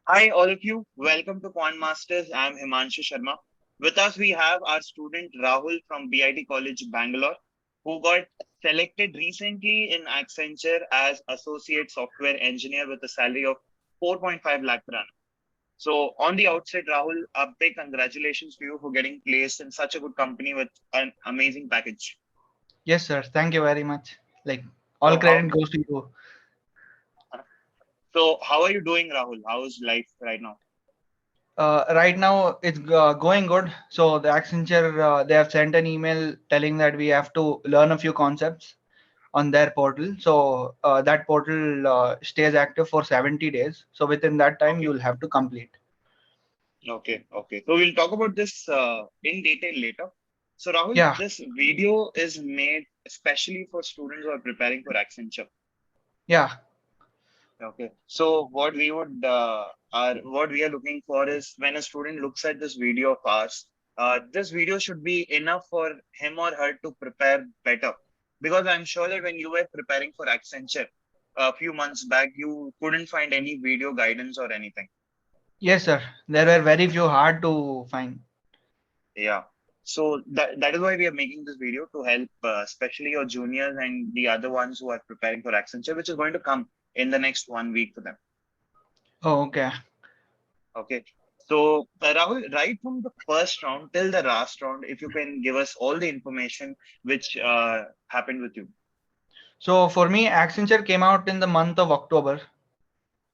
Hi, all of you. Welcome to Quant Masters. I'm Himanshu Sharma. With us, we have our student Rahul from BIT College, Bangalore, who got selected recently in Accenture as Associate Software Engineer with a salary of 4.5 lakh per annum. So, on the outset, Rahul, a big congratulations to you for getting placed in such a good company with an amazing package. Yes, sir. Thank you very much. Like all So, credit goes to you. how are you doing, Rahul? How's life right now? Right now, it's going good. So the Accenture they have sent an email telling that we have to learn a few concepts on their portal. So that portal stays active for 70 days. So within that time, Okay. you'll have to complete. Okay. So we'll talk about this in detail later. So Rahul, Yeah, this video is made especially for students who are preparing for Accenture. yeah. Okay. So what we are looking for is when a student looks at this video of ours, this video should be enough for him or her to prepare better. Because I'm sure that when you were preparing for Accenture a few months back, you couldn't find any video guidance or anything. Yes, sir. There were very few hard to find. Yeah. So that is why we are making this video to help, especially your juniors and the other ones who are preparing for Accenture, which is going to come in the next 1 week for them. Oh, okay. Okay. So Rahul, right from the first round till the last round, if you can give us all the information which happened with you, So for me, Accenture came out in the month of October.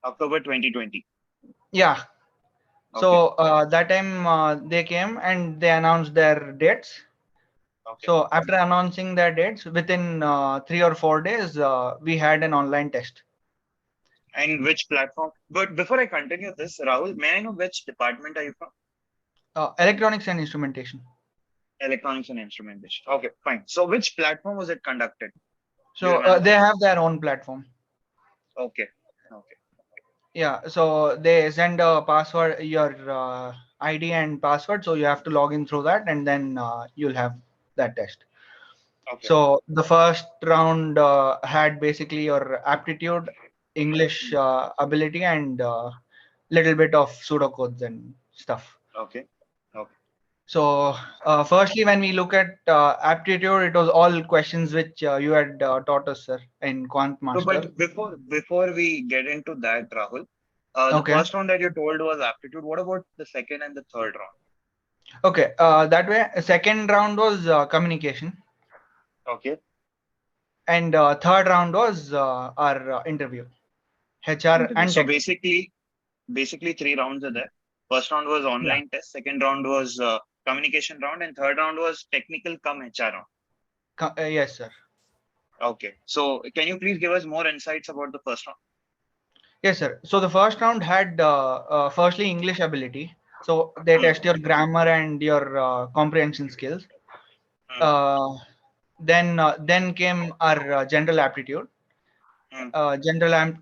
October 2020. Yeah. Okay. So that time they came and they announced their dates. Okay. So after announcing their dates, within 3 or 4 days, we had an online test. And which platform? But before I continue this, Rahul, may I know which department are you from? Electronics and instrumentation. Electronics and instrumentation. Okay, fine. So which platform was it conducted? Do you So remember? they have their own platform. Okay. Okay. Yeah. So they send a password, your ID and password. So you have to log in through that, and then you'll have that test. Okay. So the first round had basically your aptitude, English Mm. ability, and little bit of pseudocodes and stuff. Okay. Okay. So, firstly, when we look at aptitude, it was all questions which you had taught us, sir, in Quant So, Master. but before we get into that, Rahul, the Okay. first round that you told was aptitude. What about the second and the third round? Okay. That way, second round was communication, Okay. and third round was our interview, HR Interview. and So technical. basically three rounds are there. First round was Yeah. online test. Second round was communication round, and third round was technical come HR round. Yes, sir. Okay. So can you please give us more insights about the first round? Yes, sir. So the first round had firstly English ability. So they Hmm. test your grammar and your comprehension skills. Hmm. Uh, then came our general aptitude. Hmm.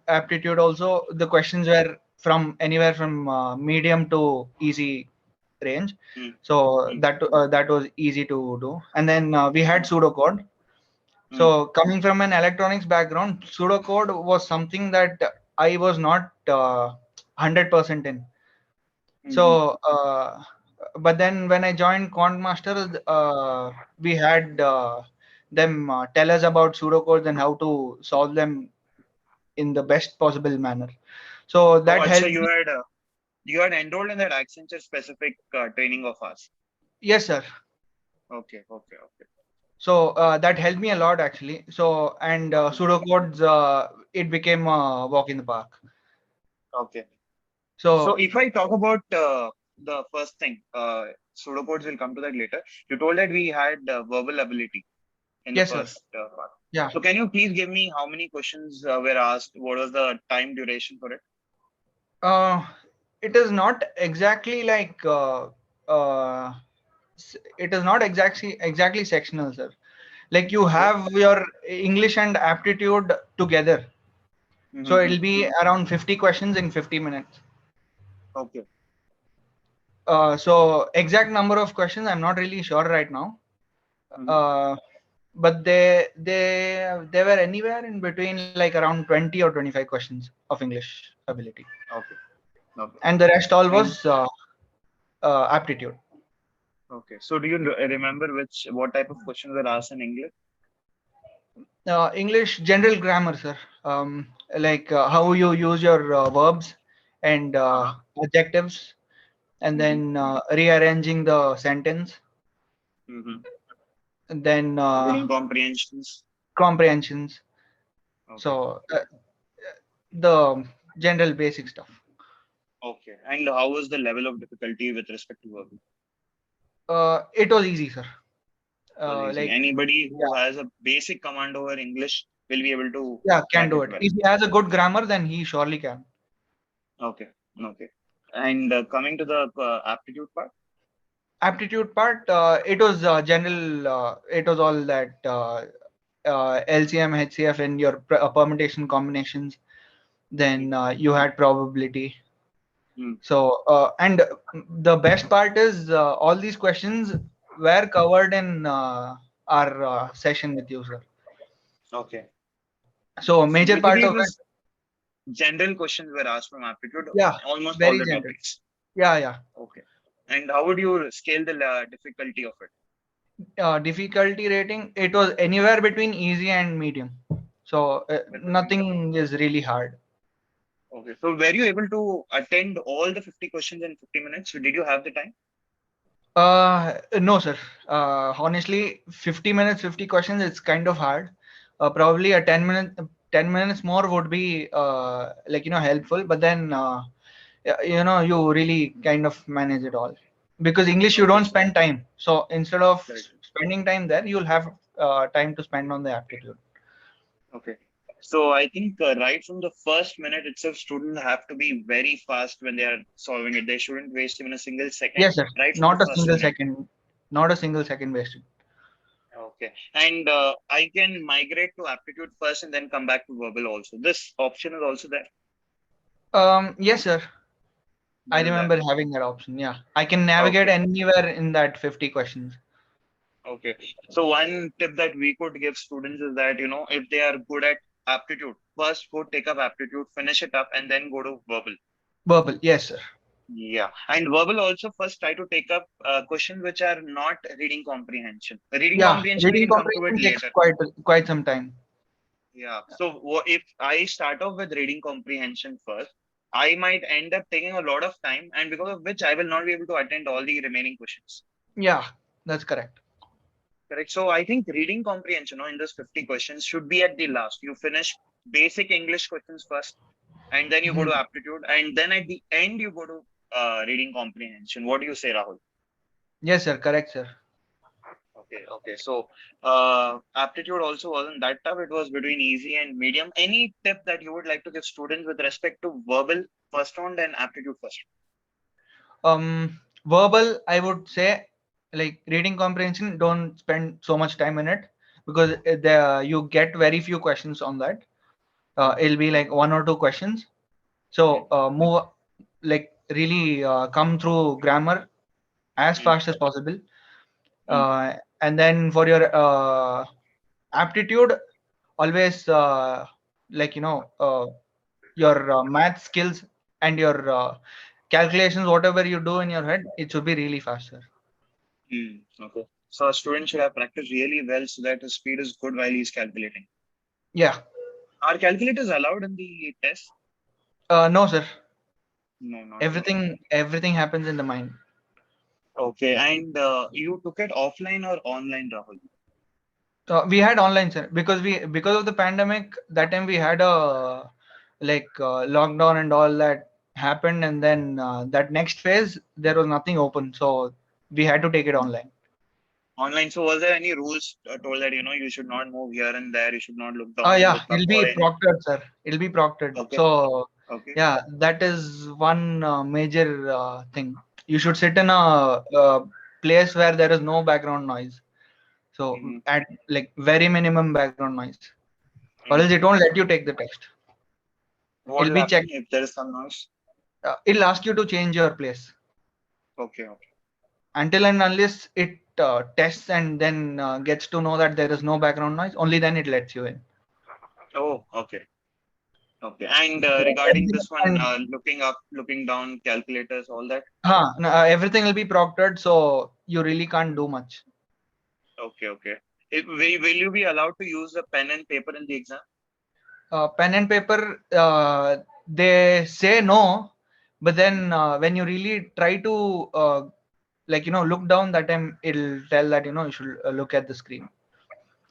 Aptitude also, the questions were from anywhere from medium to easy range. Hmm. So Hmm. that was easy to do. And then we had Hmm. pseudocode. Hmm. So coming from an electronics background, pseudocode was something that I was not 100% in. Hmm. Hmm. So but then when I joined Quant Masters, we had them tell us about pseudocodes and how to solve them in the best possible manner. So Oh, that Acha, helped me. you had enrolled in that Accenture specific training of ours. Yes, sir. Okay. So that helped me a lot actually. So and Okay. pseudocodes, it became a walk in the park. Okay. So So if I talk about the first thing, pseudocodes will come to that later. You told that we had verbal ability in the yes, sir. first part. Yeah. So can you please give me how many questions were asked? What was the time duration for it? Uh, it is not exactly like uh, it is not exactly sectional, sir. Like you Okay. have your English and aptitude together. So Mm-hmm. it'll be around 50 questions in 50 minutes. Okay. So exact number of questions, I'm not really sure right now. Mm-hmm. Uh, but they were anywhere in between, like around 20 or 25 questions of English ability, Okay. Okay. and the rest all And was aptitude. okay. So do you remember what type of questions were asked in English? English general grammar, sir. Like how you use your verbs and Uh-huh. adjectives, and Mm-hmm. then rearranging the sentence, Mm-hmm. and then Reading comprehensions. comprehensions. Okay. So the general basic stuff. Okay. And how was the level of difficulty with respect to verbal? It was easy, sir. Was easy. Like Anybody who yeah, has a basic command over English will be able to yeah, can crack do it it. well. If he has a good grammar, then he surely can. Okay. Okay. And coming to the aptitude part. Aptitude part, it was general. It was all that LCM, HCF, and your permutation combinations. Mm-hmm. Then you had probability. Mm. So and the best part is all these questions were covered in our session with you, sir. Okay. So So major part basically, it of it, was general questions were asked from aptitude, yeah, almost all very the general. topics. Yeah, yeah. Okay. And how would you scale the difficulty of it? Difficulty rating, it was anywhere between easy and medium. So Between. nothing is really hard. Okay. So were you able to attend all the 50 questions in 50 minutes? Did you have the time? No, sir. Honestly, 50 minutes, 50 questions, it's kind of hard. Probably a 10 minutes more would be like, helpful. But then, you really kind of manage it all. Because English, you Okay. don't spend time. So instead of Correct. spending time there, you'll have time to spend on the aptitude. Okay. So I think right from the first minute itself, students have to be very fast when they are solving it. They shouldn't waste even a single second Yes, sir. right from the Not a first single minute. second. Not a single second wasted. Okay. And I can migrate to aptitude first and then come back to verbal also. This option is also there. Yes, sir. I That is there. remember having that option. Yeah. I can navigate Okay. anywhere in that 50 questions. Okay. So one tip that we could give students is that, if they are good at aptitude, first go take up aptitude, finish it up, and then go to verbal. Verbal. Yes, sir. Yeah. And verbal also first try to take up questions which are not reading comprehension. Reading Yeah. comprehension, we Reading can come to it comprehension takes later. quite some time. Yeah. So if I start off with reading comprehension first, I might end up taking a lot of time, and because of which I will not be able to attend all the remaining questions. Yeah, that's correct. Correct. So I think reading comprehension, in this 50 questions should be at the last. You finish basic English questions first, and then you go to Mhm. aptitude, and then at the end you go to reading comprehension. What do you say, Rahul? Yes, sir. Correct, sir. Okay, okay. So aptitude also wasn't that tough. It was between easy and medium. Any tip that you would like to give students with respect to verbal first round and aptitude first Verbal, I would say, like reading comprehension, don't spend so much time in it because you get very few questions on that. It'll be like one or two questions. round? So move, like really come through grammar as Mm, fast as possible. mm, And then for your aptitude, always like your math skills and your calculations, whatever you do in your head, it should be really faster. Okay. So a student should have practiced really well so that his speed is good while he's calculating. Yeah. Are calculators allowed in the test? No, sir. No, not allowed. Everything happens in the mind. Okay. And you took it offline or online, Rahul? We had online, sir, because of the pandemic. That time we had a like lockdown and all that happened, and then that next phase there was nothing open, so we had to take it online. Online. So was there any rules told that, you should not move here and there, you should not look down, Yeah, look up it'll or be any? proctored, sir. It'll be proctored. Okay. So Okay. yeah, that is one major thing. You should sit in a place where there is no background noise. So Mm-hmm. at like very minimum background noise, or else Mm-hmm. it won't let you take the test. What It'll will be happen checked. if there is some noise? It'll ask you to change your place Okay. Okay. until and unless it tests and then gets to know that there is no background noise, only then it lets you in. Oh, okay. Okay. And So regarding everything, this one, and looking up, looking down, calculators, all that. everything will be proctored, so you really can't do much. Okay, okay. Will you be allowed to use a pen and paper in the exam? Pen and paper, they say no, but then when you really try to look down, that time it'll tell that you should look at the screen.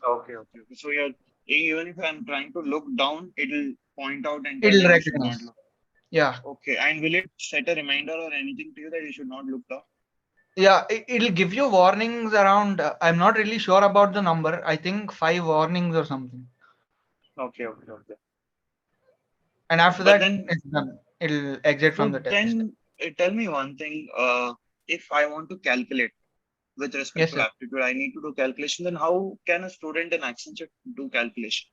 Okay, okay. Okay. So you're even if I'm trying to look down, it'll point out and tell It'll that you should not recognize. look. Yeah. Okay. And will it set a reminder or anything to you that you should not look down? Yeah, it'll give you warnings around. I'm not really sure about the number. I think 5 warnings or something. Okay, okay, okay. And after But that, then, it's done. It'll exit from so the test. then tell me one thing. If I want to calculate with respect Yes, to sir. aptitude, I need to do calculation. Then how can a student in Accenture do calculation?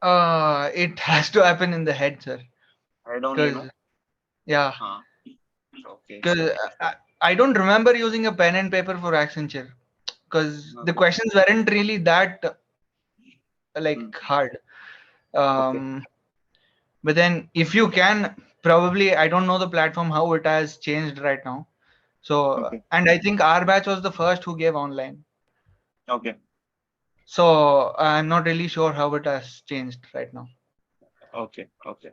It has to happen in the head, sir. I don't, Because yeah, huh. Okay, because I don't remember using a pen and paper for Accenture. Because the okay, questions weren't really that hmm, hard. okay, Um, but then if you can, probably I don't know the platform how it has changed right now. So okay, and I think our batch was the first who gave online. okay, So I'm not really sure how it has changed right now. okay, okay.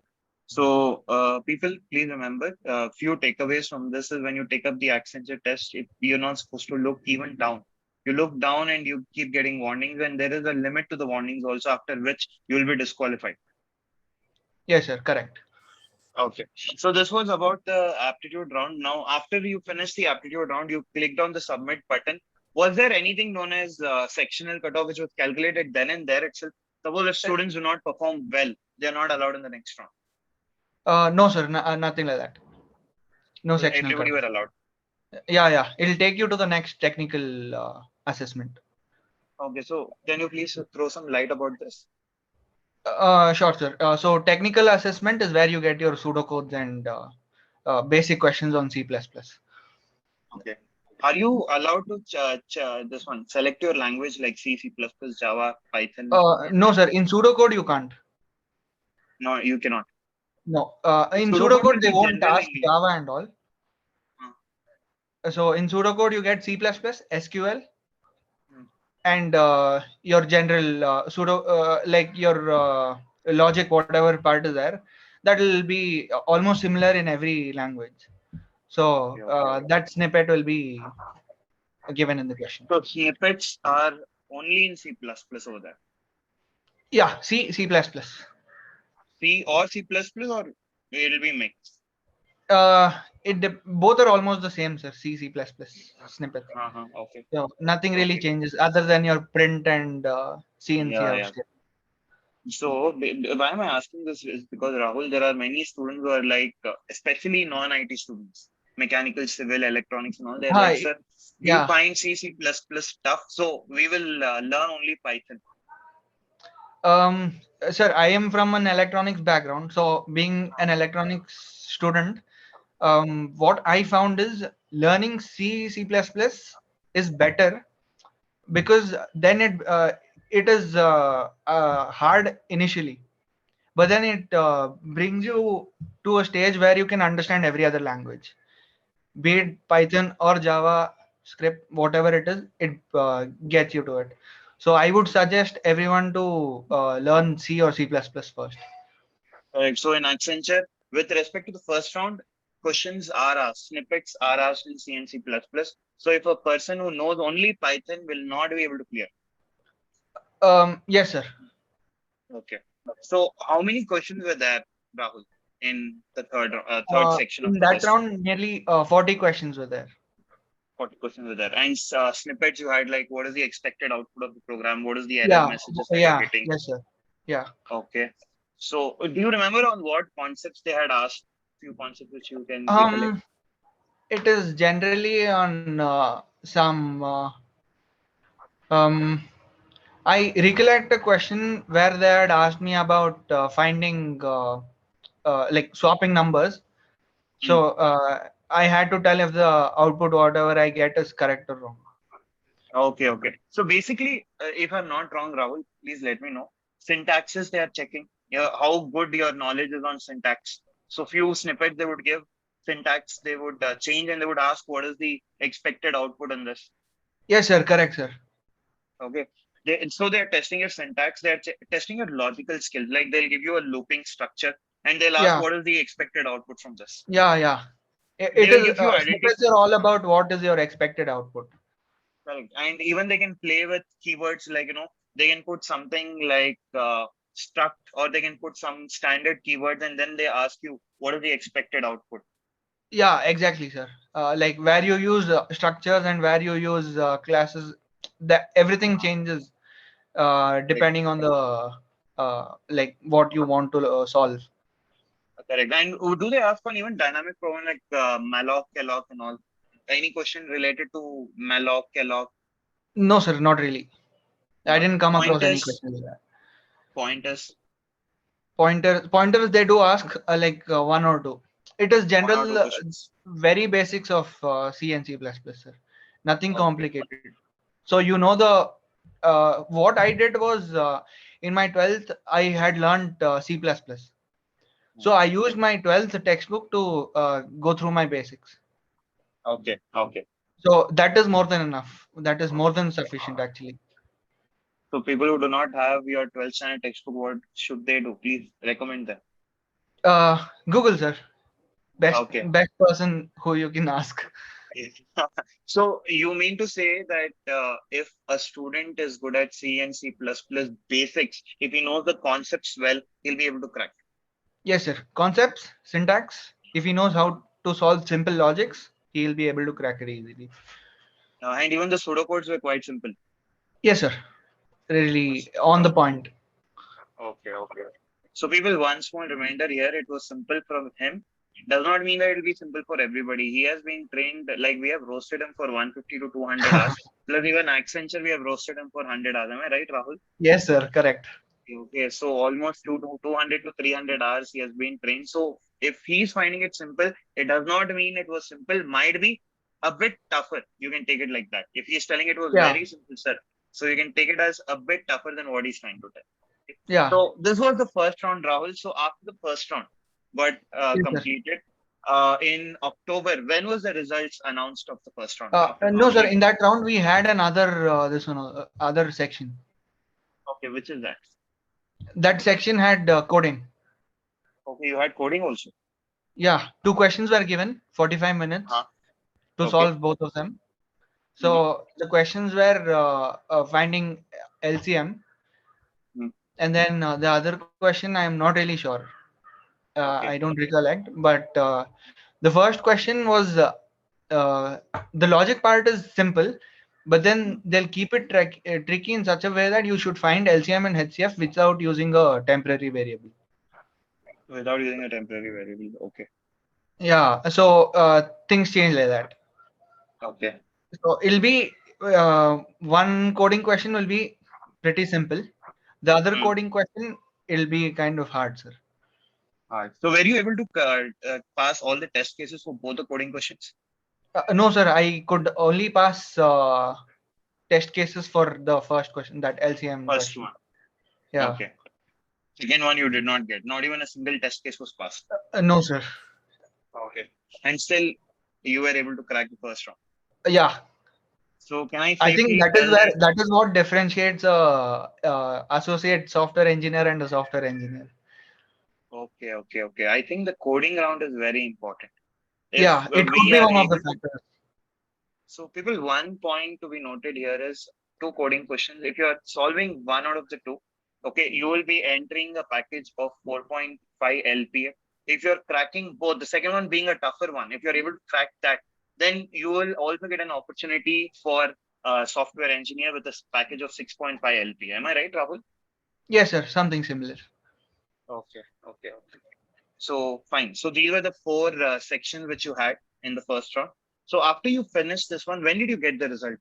So, people, please remember, few takeaways from this is when you take up the Accenture test, if you're not supposed to look even down. You look down and you keep getting warnings, and there is a limit to the warnings also, after which you will be disqualified. Yes, sir. Correct. Okay. So this was about the aptitude round. Now, after you finish the aptitude round, you clicked on the submit button. Was there anything known as sectional cutoff, which was calculated then and there itself? Suppose if students do not perform well, they are not allowed in the next round. No, sir. Nothing like that. No So sectional everybody were cutoff. allowed. Yeah, yeah. It'll take you to the next technical assessment. Okay. So can you please throw some light about this? Sure, sir. So technical assessment is where you get your pseudocodes and basic questions on C++. Okay. Are you allowed to this one select your language like C, C++, Java, Python? No, sir. In pseudocode, you can't. No, you cannot. No. In Pseudocode pseudocode, will they be won't general ask English. Java and all. Uh, So in pseudocode, you get C++, SQL, hmm. and your general pseudo, your logic, whatever part is there. That will be almost similar in every language. Okay, So okay. that snippet will be given in the question. So snippets are only in C++ over there. Yeah, C++. C or C++ or it'll be mixed. Both are almost the same, sir. C++ snippet. Uh-huh. Okay. So nothing really Okay. changes other than your print and C and C Yeah, out yeah. step. So why am I asking this is because Rahul, there are many students who are like, especially non-IT students, mechanical, civil, electronics, and all. They're like, Hi. sir, we Yeah. find C, C++ tough, so we will learn only Python. Sir, I am from an electronics background. So being an electronics student, what I found is learning C++ is better because then it is hard initially, but then it brings you to a stage where you can understand every other language, be it Python or Java script, whatever it is, it gets you to it. So I would suggest everyone to learn C or C++ first. Correct. So in Accenture, with respect to the first round, questions are asked, snippets are asked in C and C++. So if a person who knows only Python will not be able to clear. Yes, sir. Okay. So how many questions were there, Rahul, in the third section of In the that test? round, nearly 40 questions were there. 40 questions were there. And snippets you had like what is the expected output of the program? What is the error Yeah, messages that you're yeah, getting? yes, sir. Yeah. Okay. So do you remember on what concepts they had asked? Few concepts which you can recollect. Um, it is generally on some. Um, I recollect a question where they had asked me about finding swapping numbers. Hmm. So I had to tell if the output whatever I get is correct or wrong. Okay, okay. So basically, if I'm not wrong, Rahul, please let me know. Syntaxes they are checking. Yeah, how good your knowledge is on syntax. So few snippets they would give syntax, they would change and they would ask what is the expected output in this. Yes, sir. Correct, sir. Okay. So they're testing your syntax, they're testing your logical skills. Like they'll give you a looping structure and they'll ask Yeah, what is the expected output from this. yeah. They It will is give you identity. snippets are all about what is your expected output. Correct. And even they can play with keywords like, they can put something like struct or they can put some standard keywords and then they ask you what is the expected output. Yeah, exactly, sir. Like where you use structures and where you use classes, that everything changes Correct. depending on the like what you want to solve. Correct. And do they ask on even dynamic program like malloc, calloc and all? Any question related to malloc, calloc? No, sir, not really. I Not didn't come across any pointers, questions like that. pointers, Pointers they do ask like one or two. It is one or general, two questions. very basics of C and C++, sir. Nothing Okay. complicated. So you know the what I did was in my 12th I had learned C++. So I used my 12th textbook to go through my basics. Okay. Okay. So that is more than enough. That is more than sufficient actually. So people who do not have your 12th standard textbook, what should they do? Please recommend them. Google, sir. Best Okay. best person who you can ask. So you mean to say that if a student is good at C and C++ basics, if he knows the concepts well, he'll be able to crack. Yes, sir. Concepts, syntax. If he knows how to solve simple logics, he'll be able to crack it easily. And even the pseudocodes were quite simple. Yes, sir. Really on the point. Okay, okay. So people, one small reminder here, it was simple from him. Does not mean that it will be simple for everybody. He has been trained, like we have roasted him for 150 to 200 hours. Plus even Accenture, we have roasted him for 100 hours. Am I right, Rahul? Yes, sir. Correct. Okay, so almost 200 to 300 hours he has been trained. So if he's finding it simple, it does not mean it was simple. Might be a bit tougher. You can take it like that. If he's telling it was Yeah. very simple, sir, so you can take it as a bit tougher than what he's trying to tell. Okay. Yeah. So this was the first round, Rahul. So after the first round got Yes, sir. completed in October, when was the results announced of the first round after No, sir. In completing? that round, we had another this one other section. Okay, which is that? That section had coding. Okay, you had coding also. Yeah, two questions were given, 45 minutes Huh? to Okay. solve both of them. Mhm. So the questions were finding LCM, Mhm. and then the other question I am not really sure. I Okay. don't recollect, but the first question was the logic part is simple, but then Mhm. they'll keep it tricky in such a way that you should find LCM and HCF without using a temporary variable. Without using a temporary variable. Okay. Yeah, so things change like that. Okay. So it'll be one coding question will be pretty simple. The other Hmm. coding question it'll be kind of hard, sir. All right. So were you able to pass all the test cases for both the coding questions? No, sir, I could only pass test cases for the first question, that LCM First question. one. Yeah. Okay. Second one you did not get. Not even a single test case was passed. No, sir. Okay. And still you were able to crack the first round. Yeah, So can I I think safely that is tell where that? that is what differentiates a, associate software engineer and a software engineer. Okay, okay, okay. I think the coding round is very important. If Yeah, it could we be are one of the able to, factors. so people, one point to be noted here is two coding questions. If you are solving one out of the two, okay, you will be entering a package of 4.5 LPA. If you're cracking both, the second one being a tougher one, if you're able to crack that, then you will also get an opportunity for software engineer with a package of 6.5 LPA. Am I right, Rahul? Yes, sir, something similar. Okay, okay, okay. So fine. So these were the four sections which you had in the first round. So after you finished this one, when did you get the result,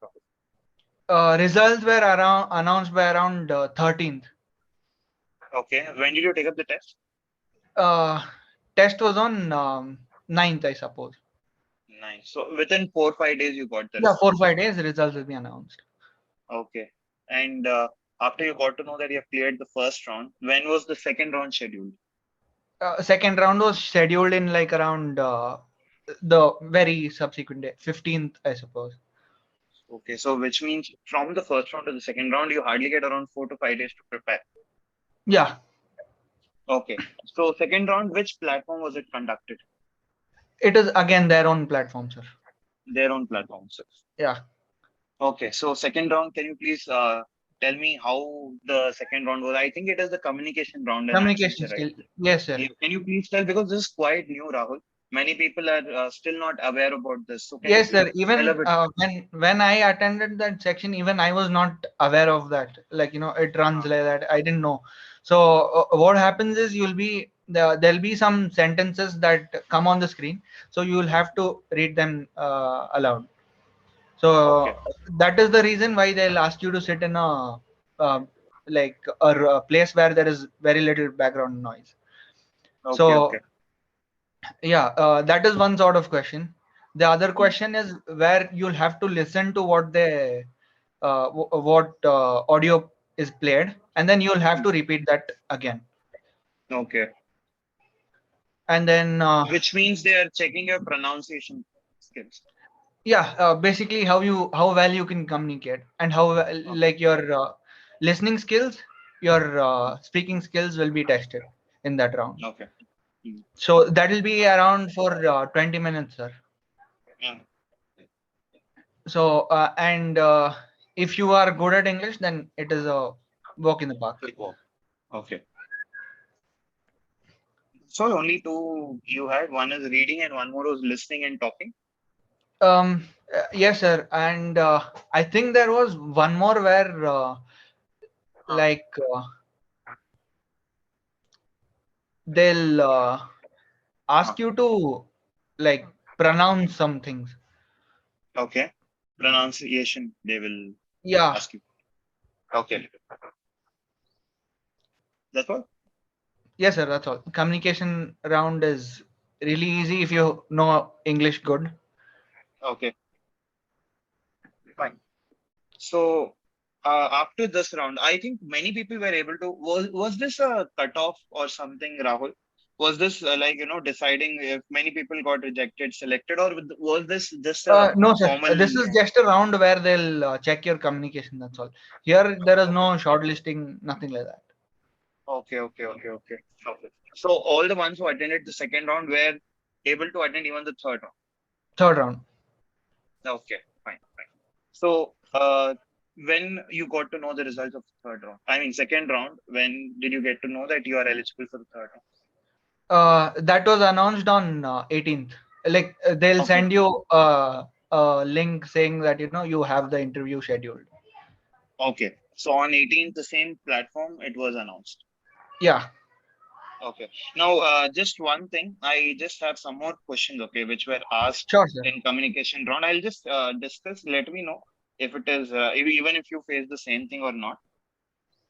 Rahul? Results were around announced by around 13th. Okay. When did you take up the test? Uh, Test was on 9th, I suppose. Nice. So within 4 or 5 days, you got the Yeah, result. 4 5 days, the results will be announced. Okay. And after you got to know that you have cleared the first round, when was the second round scheduled? Second round was scheduled in like around the very subsequent day, 15th, I suppose. Okay, so which means from the first round to the second round, you hardly get around 4 to 5 days to prepare. Yeah, Okay. So second round, which platform was it conducted? it is again their own platform, sir. Their own platform, sir. Yeah, Okay. So second round, can you please tell me how the second round was? I think it is the communication round in communication Accenture, right? skill. Yes, sir. Yeah. Can you please tell, because this is quite new, Rahul. Many people are still not aware about this. So can you Yes, please sir. tell a Even bit? when I attended that section, even I was not aware of that. Like, it runs Uh, like that. I didn't know. So what happens is there'll be some sentences that come on the screen. So you will have to read them aloud. okay. So that is the reason why they'll ask you to sit in a like a place where there is very little background noise. Okay. Okay. So yeah, that is one sort of question. The other Hmm. question is where you'll have to listen to what audio is played, and then you'll have Hmm. to repeat that again. Okay. And then Which means they are checking your pronunciation skills. yeah, basically how well you can communicate and Okay. like your listening skills, your speaking skills will be tested in that round. Okay. Hmm. So that will be around for 20 minutes, sir. Yeah. So and if you are good at English, then it is a walk in the park. Click walk. Okay. So only two you had. One is reading and one more was listening and talking. Yes, sir. And I think there was one more where Huh. like they'll Huh. ask you to like pronounce some things. Okay. Pronunciation, they will Yeah. ask you. Okay. That's all. Yes, sir. That's all. Communication round is really easy if you know English good. Okay. Fine. So after this round, I think many people were able to. Was this a cutoff or something, Rahul? Was this like deciding if many people got rejected, selected, or was this just a No, sir. formal? This is just a round where they'll check your communication. That's all. Here, there is Okay. no shortlisting, nothing like that. Okay. Okay. Okay. Okay. Okay. So all the ones who attended the second round were able to attend even the third round. Third round. Okay. Fine. Fine. So when you got to know the results of the third round, I mean second round, when did you get to know that you are eligible for the third That was announced on 18th. Like they'll round? Okay. send you a link saying that you have the interview scheduled. Okay. So on 18th, the same platform, it was announced. Yeah, Okay. Now, just one thing, I just have some more questions, okay, which were asked sure, sir. in communication round. I'll just discuss. Let me know if it is, even if you face the same thing or not.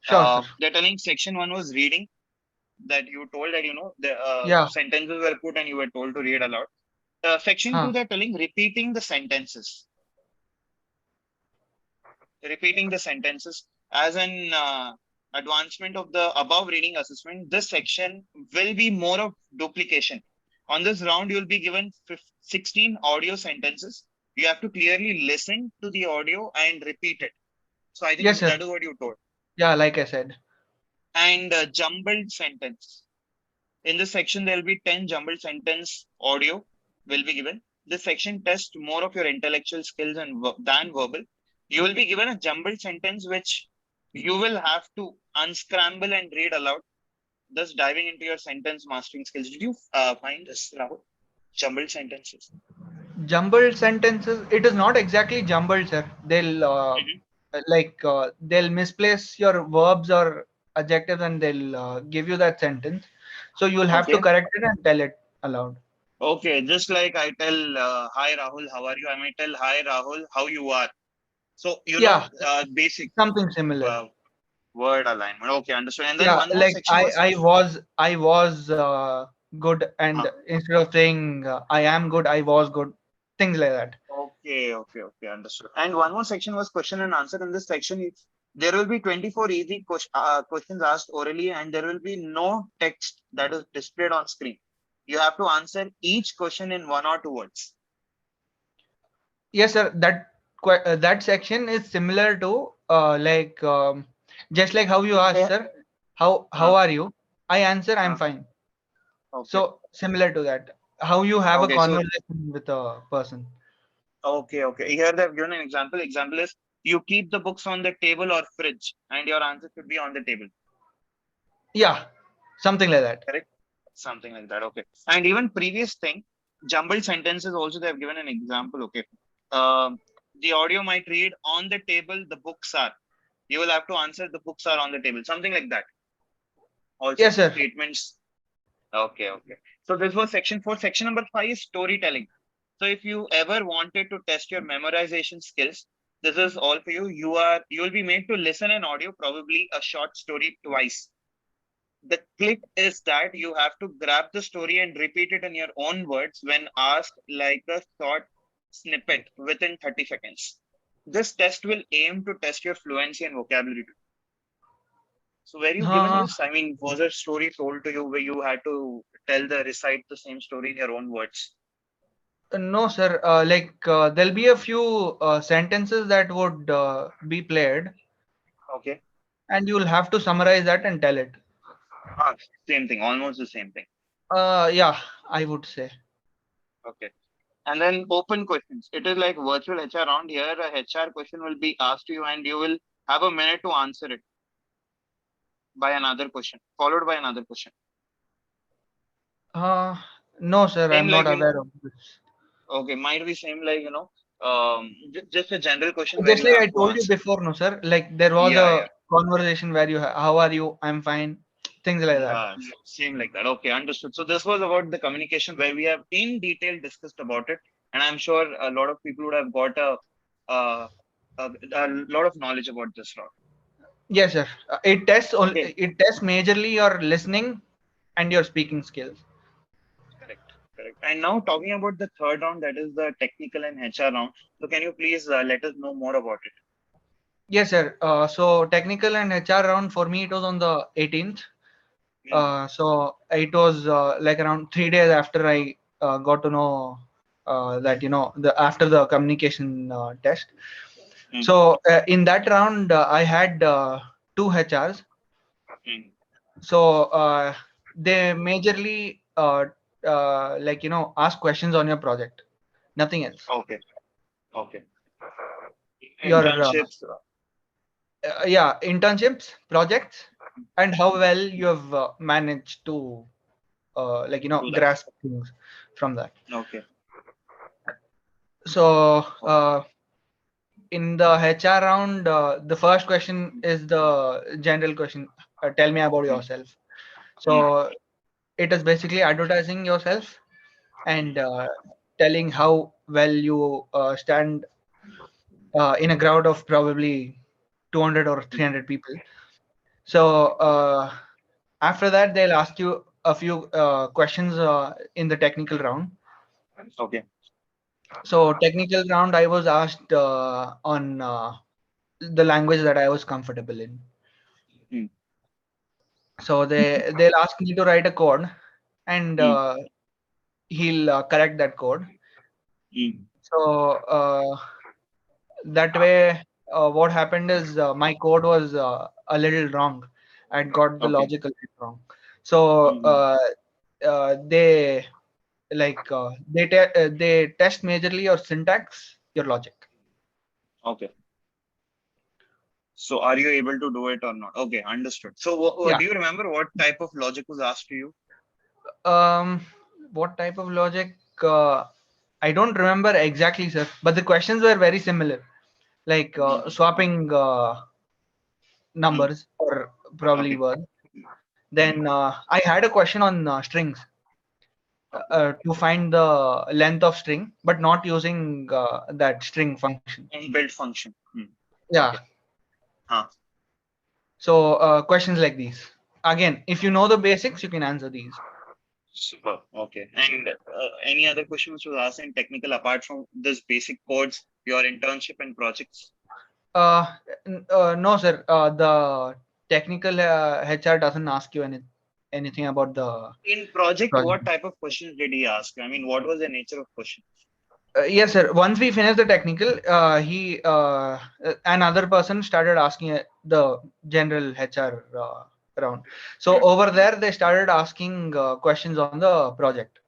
Sure, sir. They're telling section one was reading, that you told that, the Yeah. sentences were put and you were told to read aloud. Section two, Huh. they're telling repeating the sentences. Repeating the sentences as an advancement of the above reading assessment. This section will be more of duplication. On this round, you will be given 16 audio sentences. You have to clearly listen to the audio and repeat it. So I Yes, think sir. that is what you told. Yeah, like I said. And jumbled sentence. In this section, there will be 10 jumbled sentence audio will be given. This section tests more of your intellectual skills than verbal. You will be given a jumbled sentence which you will have to unscramble and read aloud, thus diving into your sentence mastering skills. Did you find this, Rahul? Jumbled sentences. Jumbled sentences. It is not exactly jumbled, sir. Mhm. They'll misplace your verbs or adjectives and they'll give you that sentence. So you'll have to Okay. correct it and tell it aloud. Okay. Just like I tell, hi Rahul, how are you? I might tell, hi Rahul, how you are. So, Yeah, basic something similar. uh, word alignment. Okay, understood. And then Yeah, one more like section was I was good, and huh. instead of saying I am good, I was good, things like that. Okay, understood. And one more section was question and answer. In this section, there will be 24 easy questions asked orally, and there will be no text that is displayed on screen. You have to answer each question in 1 or 2 words. Yes, sir. That section is similar to like just like how you asked, Yeah. sir. How are you? I answer, I'm Uh, fine. okay. So similar to that, how you have a Okay. So, conversation with a person. okay. Here they've given an example. Example is you keep the books on the table or fridge, and your answer should be on the table. Yeah, something like that. Correct? Something like that. Okay. And even previous thing, jumbled sentences also they have given an example. Okay. Um, the audio might read on the table, the books are. You will have to answer the books are on the table. Something like that. Also Yes, sir. statements. Okay. So this was section 4. Section number 5 is storytelling. So if you ever wanted to test your memorization skills, this is all for you. You will be made to listen an audio, probably a short story twice. The click is that you have to grab the story and repeat it in your own words when asked, like a short snippet within 30 seconds. This test will aim to test your fluency and vocabulary. So were you given Uh, this? I mean, was a story told to you where you had to recite the same story in your own words? no, sir. There'll be a few sentences that would be played, Okay. and you'll have to summarize that and tell it. Ah, same thing, almost the same thing. Yeah, I would say. Okay. And then open questions. It is like virtual HR round. Here, a HR question will be asked to you, and you will have a minute to answer it by another question, followed by another question. Uh, no, sir. Same I'm not like, aware of this. okay, might be same like, just a general question where Just you like I have to told you answer. before, no, sir. Like there was Yeah. a conversation where how are you? I'm fine. Things like that. Yeah, same like that. Okay, understood. So this was about the communication where we have in detail discussed about it, and I'm sure a lot of people would have got uh, a lot of knowledge about this lot. Yes, sir. Okay, It tests majorly your listening and your speaking skills. correct. And now talking about the third round, that is the technical and HR round. So can you please let us know more about it? Yes, sir. So technical and HR round for me it was on the 18th. Hmm. So it was like around 3 days after I got to know that the after the communication test. Hmm. So in that round I had two HRs. Hmm. So they majorly ask questions on your project, nothing else. Okay, okay. Your Internships. yeah, internships, projects, and how well you have managed to Do that. grasp things from that. Okay. So Okay. in the HR round, the first question is the general question. Tell me about Hmm. yourself. Hmm. So it is basically advertising yourself and telling how well you stand in a crowd of probably 200 or Hmm. 300 people. So after that, they'll ask you a few questions in the technical round. Okay. So technical round, I was asked on the language that I was comfortable in. Hmm. So they'll ask me to write a code, and Hmm. he'll correct that code. Hmm. So that way, what happened is my code was a little wrong. I'd got the Okay. logical bit wrong. So Hmm. they they test majorly your syntax, your logic. Okay. So are you able to do it or not? Okay, understood. So Yeah. do you remember what type of logic was asked to you? Um, what type of logic? I don't remember exactly, sir. But the questions were very similar, like Hmm. swapping Hmm. numbers or probably Okay. words. Hmm. Then I had a question on strings Okay. to find the length of string, but not using that string function. Inbuilt function. Hmm. Yeah. Okay. Huh. So questions like these. Again, if you know the basics, you can answer these. Super. Okay. And any other question which was asked in technical apart from this basic codes, your internship and projects? Uh, no, sir. The technical HR doesn't ask you anything about the In project, project. what type of questions did he ask? I mean, what was the nature of questions? Yes, sir. Once we finished the technical, another person started asking the general HR round. So over there, they started asking questions on the project.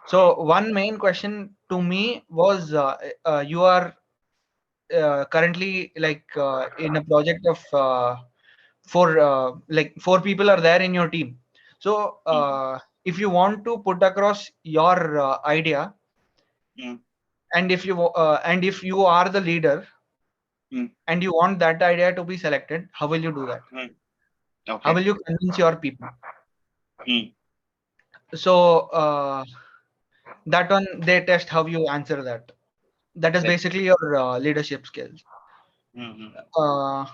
So one main question to me was, you are currently like in a project of four people are there in your team. So Mm, if you want to put across your idea, mm, and if you are the leader mm, and you want that idea to be selected, how will you do that? mm. How Okay. will you convince your people? Mm. So that one they test how you answer that. That is Correct. basically your leadership skills. Mm-hmm. Uh,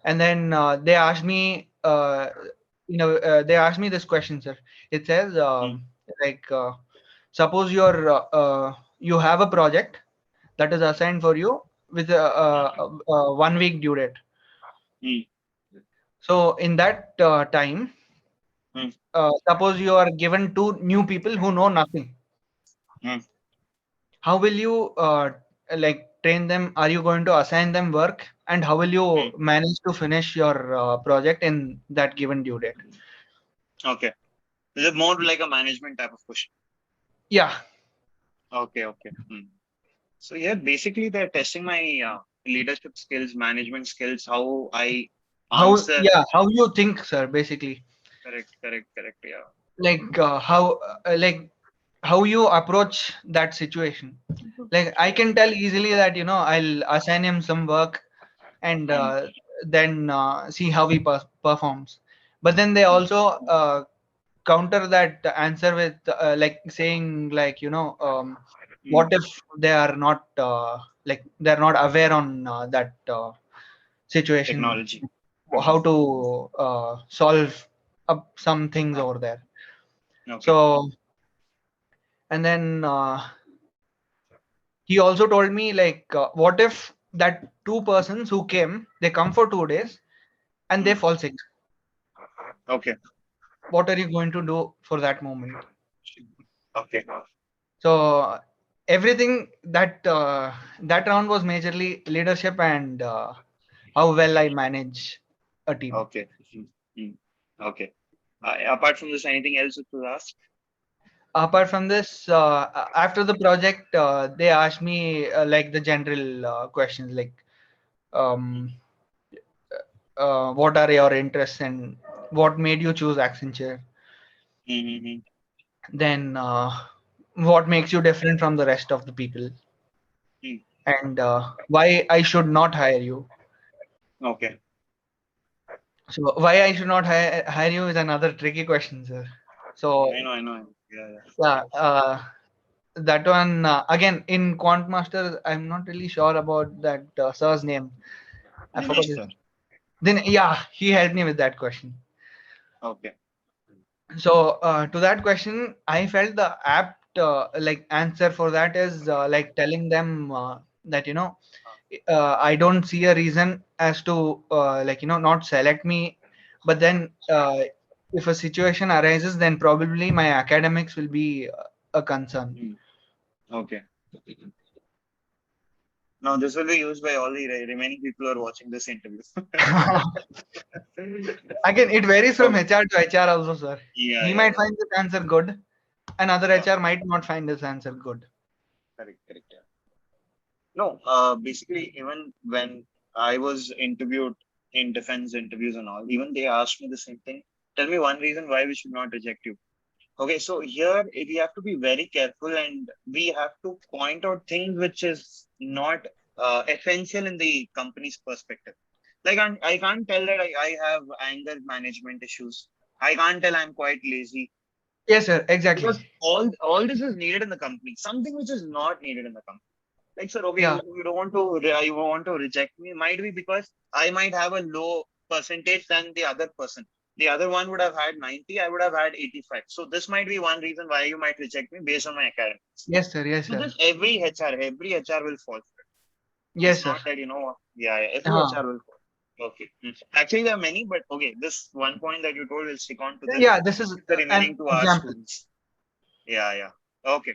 and then they asked me this question, sir. It says Mm, like suppose you have a project that is assigned for you with a 1 week due date. mm, So in that time, mm, suppose you are given two new people who know nothing. mm, How will you like train them? Are you going to assign them work? And how will you mm. manage to finish your project in that given due date? Okay. Is it more like a management type of question? Yeah. Okay. Okay. Mm. So yeah, basically they're testing my leadership skills, management skills, how I answer. How you think, sir? Basically, Correct. Correct. Correct. Yeah. like how you approach that situation. Like I Correct. can tell easily that I'll assign him some work and Mm, then see how he performs. But then they mm, also counter that answer with like saying like mm. what if they are not like they're not aware on that situation, Technology. how Mm. to solve up some things over there. Okay. So and then he also told me like what if that two persons who came, they come for 2 days and they Mm. fall sick? Okay. What are you going to do for that moment? Okay. So everything that round was majorly leadership and how well I manage a team. Okay. Mm, mm. Okay. Apart from this, anything else which was asked? Apart from this, after the project, they asked me like the general questions like um, what are your interests and what made you choose Accenture? Mm-hmm. Then what makes you different from the rest of the people? Mm. And why I should not hire you? Okay. So why I should not hire you is another tricky question, sir. So I know. I know. Yeah. Yeah. yeah, that one again in Quant Masters, I'm not really sure about that sir's name. I forgot Dinesh his sir. name. Then yeah, he helped me with that question. Okay. So to that question, I felt the apt like answer for that is like telling them that I don't see a reason as to like not select me, but then if a situation arises, then probably my academics will be a concern. Mm. Okay. Now this will be used by all the remaining people who are watching this interview. Again, it varies from Okay. HR to HR also, sir. Yeah. He Yeah. might Yeah. find this answer good, and other Yeah. HR might not find this answer good. Correct. Correct. Yeah. No, basically, even when I was interviewed in defense interviews and all, even they asked me the same thing. Tell me one reason why we should not reject you. Okay, so here we have to be very careful and we have to point out things which is not essential in the company's perspective. Like I can't tell that I have anger management issues. I can't tell I'm quite lazy Yes, sir. Exactly. because all this is needed in the company. Something which is not needed in the company. Like, sir, okay, Yeah. you don't want to you want to reject me. Might be because I might have a low percentage than the other person. The other one would have had 90. I would have had 85. So this might be one reason why you might reject me based on my academics. Yes, sir. Yes, So sir. this every HR will fall for it. Yes, It's sir. not that, every Uh, HR will fall. Okay. Actually, there are many, but okay, this one point that you told will stick on to this. yeah, this is The an remaining two are example. students. Yeah. Okay,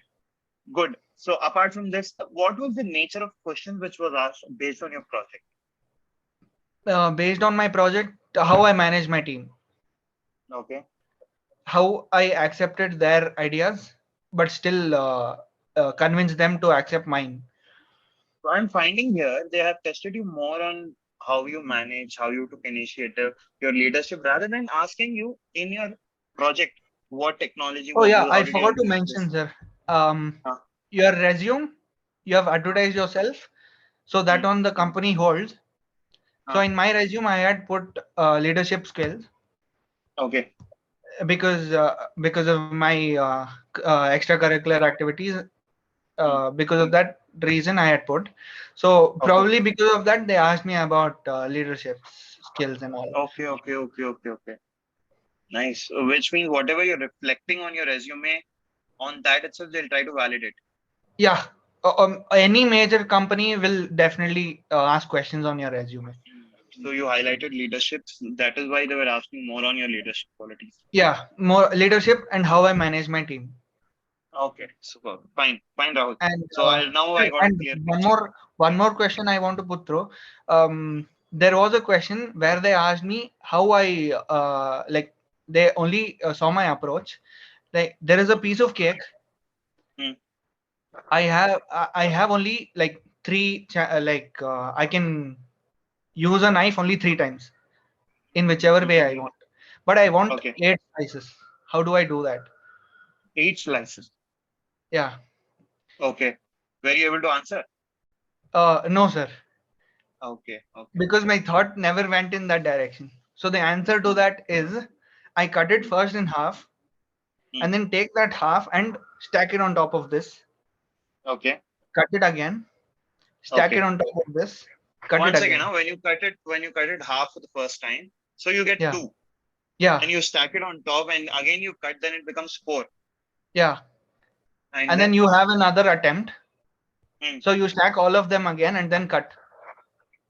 good. So apart from this, what was the nature of questions which was asked based on your project? Based on my project, how I manage my team, Okay. how I accepted their ideas, but still convince them to accept mine. So I'm finding here they have tested you more on how you manage, how you took initiative, your leadership, rather than asking you in your project what technology Oh was yeah, used, how I did you forgot to implement this? mention, sir. Um, Huh. your resume, you have advertised yourself, so that Hmm. on the company holds. So Huh. in my resume, I had put leadership skills Okay. because of my extracurricular activities. Hmm. Because of that reason, I had put. So Okay. probably because of that, they asked me about leadership skills and all. Okay. Nice. Which means whatever you're reflecting on your resume, on that itself, they'll try to validate. Yeah, any major company will definitely ask questions on your resume. So you highlighted leadership. That is why they were asking more on your leadership qualities. Yeah, more leadership and how I manage my team. Okay, super. Fine, Rahul. And So I sir, got a and clear one picture. more one more question I want to put through. There was a question where they asked me how I like they only saw my approach. Like there is a piece of cake. Hmm. I have only like I can use a knife only 3 times in whichever way I want. But I want Okay, 8 slices. How do I do that? 8 slices. Yeah. Okay. Were you able to answer? No, sir. Okay. Because my thought never went in that direction. So the answer to Hmm. that is I cut it Hmm. first in half Hmm. and then take that half and stack it on top of this. Okay. Cut it again, stack it Okay. on top of this, cut it One second again. now. When you cut it half for the first time, so you get Yeah, two. yeah, Then you stack it on top, and again you cut. Then it becomes four. yeah. And And then then, you have another attempt. hmm. So you stack all of them again and then cut.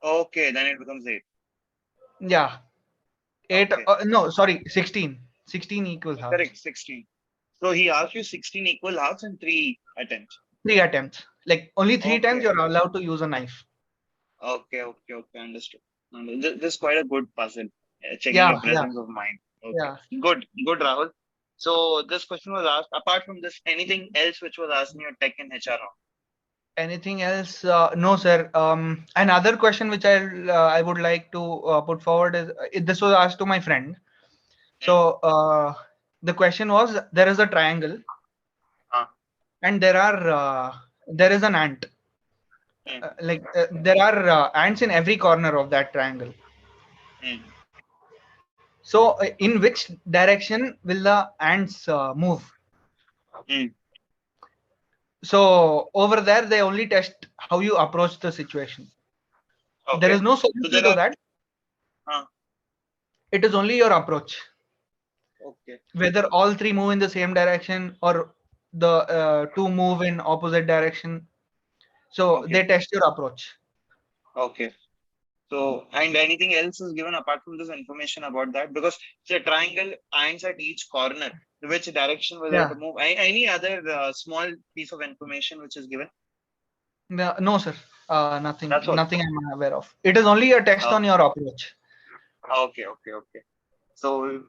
Okay. Then it becomes eight. Yeah, eight. Okay. No, sorry, 16. 16 equal halves. Correct. 16. So he asked you 16 equal halves and three attempts. 3 attempts. Like only 3 times Okay. you're allowed to use a knife. Okay. Understood. This is quite a good puzzle. Checking Yeah, your yeah, presence of mind. Okay. yeah. Good, Rahul. So this question was asked. Apart from this, anything else which was asked in your tech and HR round? Anything else? No, sir. Another question which I would like to put forward is this was asked to my friend. Hmm. So the question was there is a triangle Uh, and there is an ant. hmm. There are ants in every corner of that triangle. Hmm. So in which direction will the ants move? Hmm. So over there they only test how you approach the situation. There Okay. is no So solution there to are. that. Uh, It is only your approach. okay. Whether all three move in the same direction or the two move in opposite direction. So Okay. they test your approach. Okay. So, and anything else is given apart from this information about that? Because it's a triangle, ants at each corner. Which direction will Yeah. it move? Any other small piece of information which is given? No, sir. Nothing. That's all. Nothing I'm aware of. It is only a test Uh, on your approach. okay. So,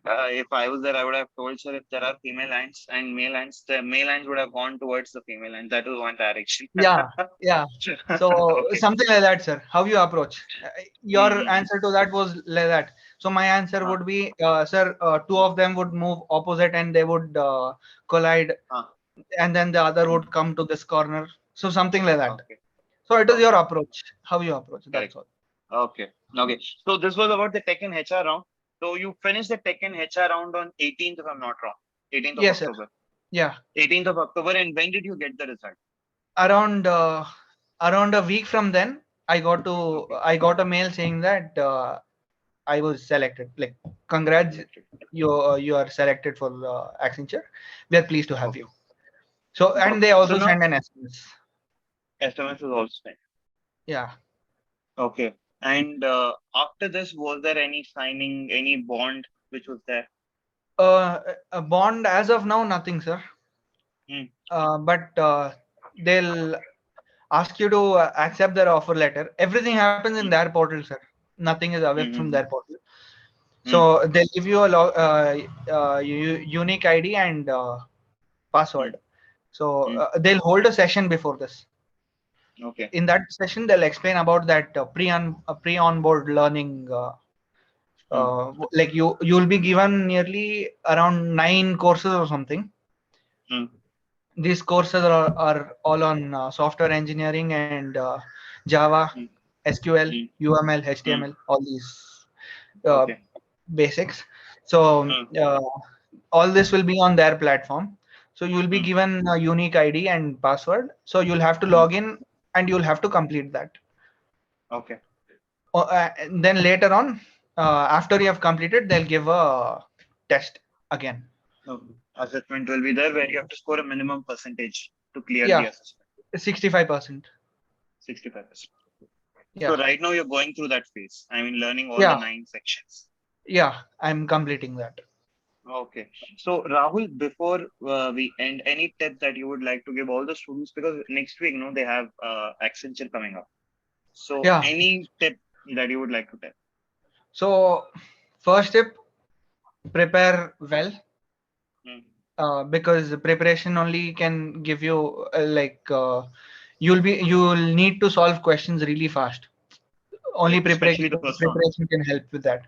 if I was there, I would have told sir if there are female ants and male ants, the male ants would have gone towards the female ant. That was one direction. Yeah. Yeah. So Okay. something like that, sir. How you approach? Your Mm-hmm. answer to that was like that. So my answer Uh, would be, sir. Two of them would move opposite and they would collide, uh, and then the other mm, would come to this corner. So something like that. okay. So it is your Okay. approach. How you approach. Correct. That's all. Okay. So this was about the tech and HR round. So you finished the tech and HR round on 18th, if I'm not wrong. 18th of Yes, sir. October. Yeah. 18th of October. And when did you get the result? Around around a week from then, I got Okay. a mail saying that I was selected. Like, congrats, you are selected for Accenture. We are pleased to have Okay. you. So, and they So also now send an SMS. SMS is also sent. Yeah. Okay. And after this, was there any signing, any bond which was there? A bond as of now, nothing, sir. Hmm. But they'll ask you to accept their offer letter. Everything happens in Hmm. their portal, sir. Nothing is away from Hmm. their portal. Hmm. So they'll give you a unique ID and Hmm. password. So Hmm. they'll hold a session before this. Okay. In that session, they'll explain about that pre onboard learning. Hmm. Like you'll be given nearly around 9 courses or something. Hmm. These courses are all on software engineering and Java, Hmm. SQL, Hmm. UML, Hmm. HTML, all these uh, Okay. basics. So Hmm. all this will be on their platform. So you'll be Hmm. given a unique ID and password. So you'll have to Hmm. log in and you'll have to complete that. Okay. And then later on, after you have completed, they'll give a test again. Okay. Assessment will be there where you have to score a minimum percentage to clear the Yeah, assessment. 65%. 65%. So Yeah, right now you're going through that phase. I mean, learning all the yeah, 9 sections. yeah. I'm completing that. Okay. So Rahul, before we end, any tip that you would like to give all the students, because next week, they have Accenture coming up. So Yeah. any tip that you would like to tell? So first tip, prepare well, Hmm. because preparation only can give you you'll need to solve questions really fast. Only Correct. Especially preparation the first round. preparation can help with that.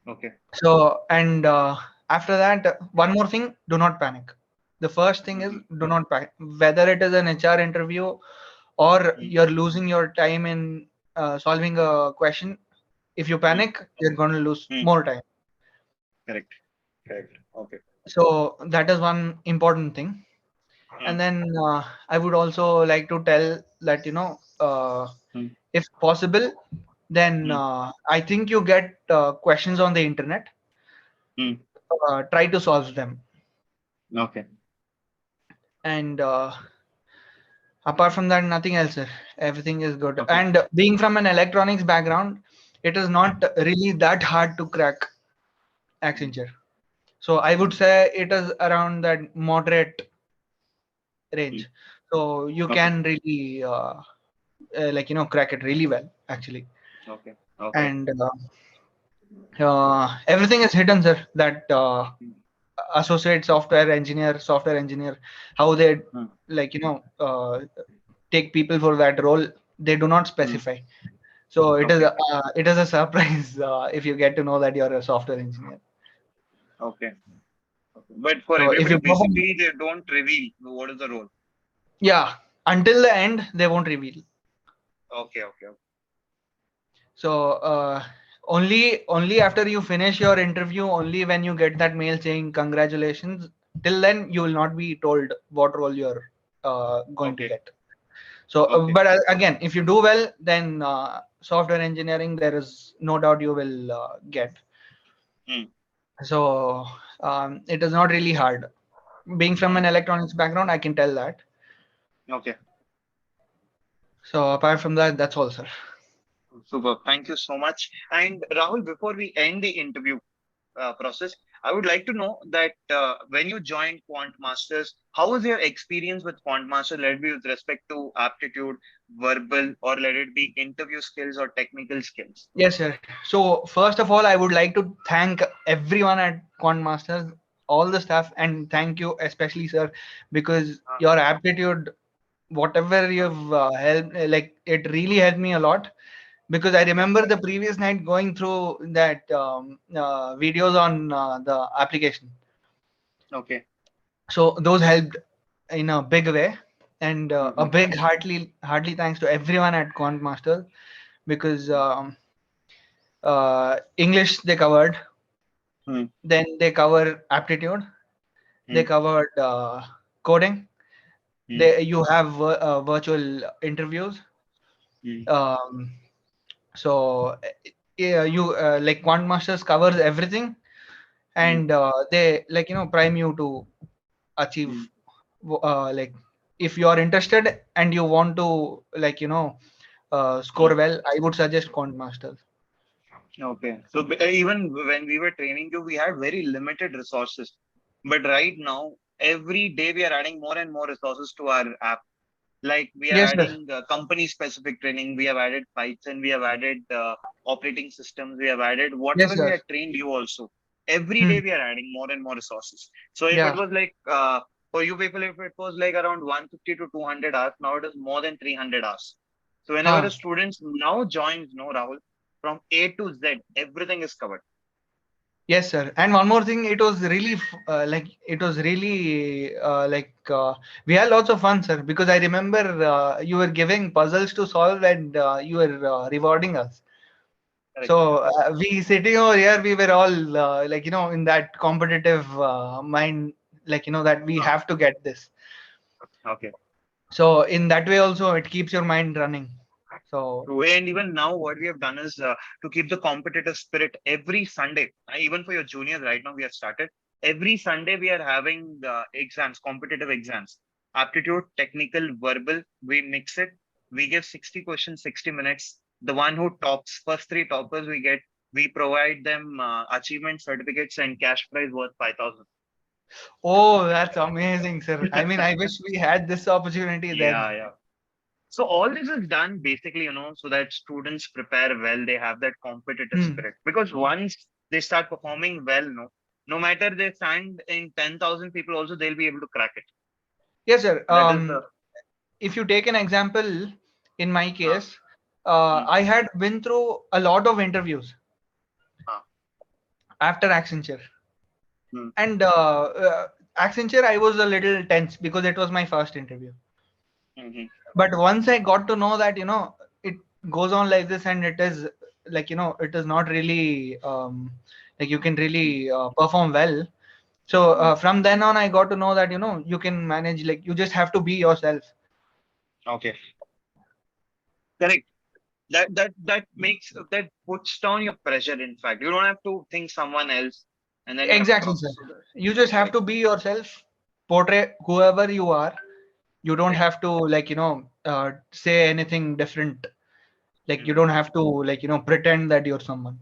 Okay. So, and after that, one more thing, do not panic. The first thing is, Mm-hmm. do not panic. Whether it is an HR interview or Hmm. you're losing your time in solving a question, if you Hmm. panic, you're going to lose Hmm. more time. Correct. Correct. Okay. So that is one important thing. Hmm. And then I would also like to tell that, Hmm. if possible, then Hmm. I think you get questions on the internet. Hmm. Try to solve them. Okay. And apart from that, nothing else, sir. Everything is good. Okay. And being from an electronics background, it is Hmm. not really that hard to crack Hmm. Accenture. So I would say it is around that moderate Hmm. range. So you Okay. can really crack it really well, actually. Okay. Okay. And everything is hidden, sir. That Hmm. associate software engineer, how they Hmm. like take people for that role. They do not Hmm. specify. So Okay. it is a surprise if you get to know that you're a software engineer. Okay. Okay. But for So if everybody, you perform, basically, they don't reveal what is the role. yeah, until the end they won't reveal. Okay. Okay. Okay. So only after you finish your interview, only when you get that mail saying congratulations, till then you will not be told what role you're going to Okay. get. So, Okay. but again, if you do well, then software engineering, there is no doubt you will get. Hmm. So it is not really hard. Being from Hmm. an electronics background, I can tell that. Okay. So apart from that, that's all, sir. Super. Thank you so much. And Rahul, before we end the interview process, I would like to know that when you joined Quant Masters, how was your experience with Quant Master? Let it be with respect to aptitude, verbal, or let it be interview skills or technical skills. Yes, sir. So first of all, I would like to thank everyone at Quant Masters, all the staff, and thank you especially, sir, because Uh, your aptitude, whatever you've helped, like it really helped me a lot. Because I okay. remember the previous night going through that videos on the application. Okay. So those helped in a big way, and a Mm-hmm. big heartily thanks to everyone at Quant Masters, because English they covered, Mm-hmm. then they cover aptitude, they covered coding, Mm-hmm. they you have virtual interviews. Mm-hmm. Um, so yeah, you like Quant Masters covers everything, Mm, and they like prime you to achieve mm, like if you are interested and you want to like mm. score well, I would suggest Quant Masters. Okay. So even when we were training you, we had very limited resources. But right now, every day we are adding more and more resources to our app. Like we are Yes, sir. adding company specific training, we have added Python, we have added operating systems, we have added Yes, whatever we sir. had trained you also. Every Hmm. day we are adding more and more resources. So if it Yeah. was like for you people, if it was like around 150 to 200 hours, now it is more than 300 hours. So whenever a Huh. student now joins, no Rahul, from A to Z, everything is covered. Yes, sir. And one more thing, it was really like it was really we had lots of fun, sir. Because I remember you were giving puzzles to solve, and you were rewarding us. Correct. So we sitting over here, we were all in that competitive mind, that we Ah, have to get this. okay. So in that way also, it keeps your mind running. So True. And even now, what we have done is to keep the competitive spirit every Sunday, even for your juniors, right now we have started. Every Sunday, we are having exams, competitive exams, aptitude, technical, verbal. We mix it. We give 60 questions, 60 minutes. The one who tops, first three toppers, we provide them achievement certificates and cash prize worth 5,000. oh, that's amazing, sir. I mean, I wish we had this opportunity then. Yeah, yeah. So all this is done basically, so that students prepare well, they have that competitive Hmm. spirit. Because once they start performing well, no matter they stand in 10,000 people also, they'll be able to crack it. Yes, sir. That is the, If you take an example, in my uh, case, mm, I had been through a lot of interviews uh, after Accenture. mm, And Accenture, I was a little tense because it was my first interview. mhm, But once I got to know that, it goes on like this, and it is it is not really like you can mm, really perform well. So mm. from then on, I got to know that, you can manage, like you just have to be yourself. Okay, correct. That makes, that puts down your pressure. In fact, you don't have to think someone else and then you have to Exactly, sir. process it. You just have Correct. to be yourself, portray whoever you are. You don't Correct. have to say anything different. Like you Mhm. don't have to pretend that you're someone.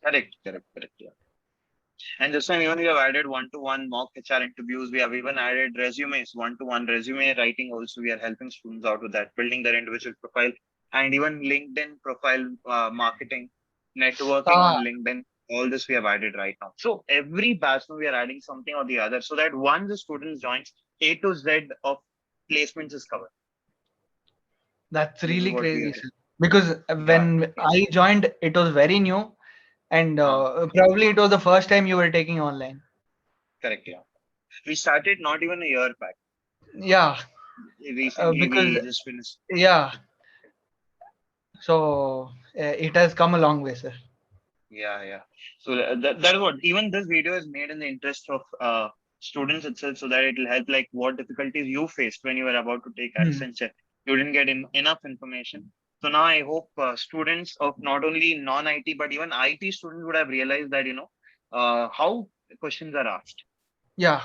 Correct. Correct. Correct. Yeah. And this time, even we have added one-to-one mock HR interviews. We have even added resumes, one-to-one resume writing. Also, we are helping students out with that, building their individual profile, and even LinkedIn profile marketing, networking on Ah, LinkedIn. All this we have added right now. So every batch now we are adding something or the other, so that once the student joins, A to Z of placements is covered. that's This is really what we crazy, are. sir. Because Yeah. when I joined, it was very new, and Uh, probably it was the first time you were taking online. correct. Yeah. We started not even a year back. Yeah, Recently, because we just finished. yeah, so it has come a long way, sir. Yeah, yeah. So that is what, even this video is made in the interest of students itself, so that it will help like what difficulties you faced when you were about to take Hmm. Accenture. You didn't get enough information. So now I hope students of not only non-IT but even IT students would have realized that how questions are asked. Yeah.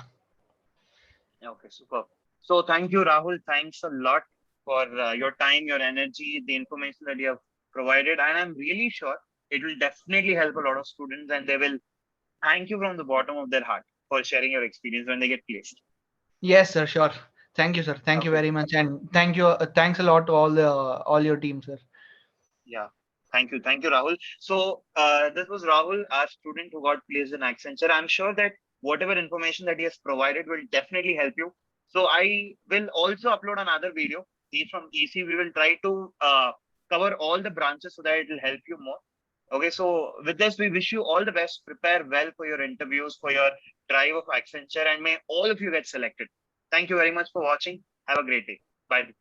Okay, super. So thank you, Rahul. Thanks a lot for your time, your energy, the information that you have provided, and I'm really sure it will definitely help a lot of students, and they will thank you from the bottom of their heart for sharing your experience when they get placed. Yes, sir. Sure. Thank you, sir. Thank you Okay. very much, and thank you. Thanks a lot to all your team, sir. Yeah. Thank you. Thank you, Rahul. So this was Rahul, our student who got placed in Accenture. I'm sure that whatever information that he has provided will definitely help you. So I will also upload another video. He's from EC. We will try to cover all the branches so that it will help you more. Okay. So with this, we wish you all the best. Prepare well for your interviews, for your drive of Accenture, and may all of you get selected. Thank you very much for watching. Have a great day. Bye.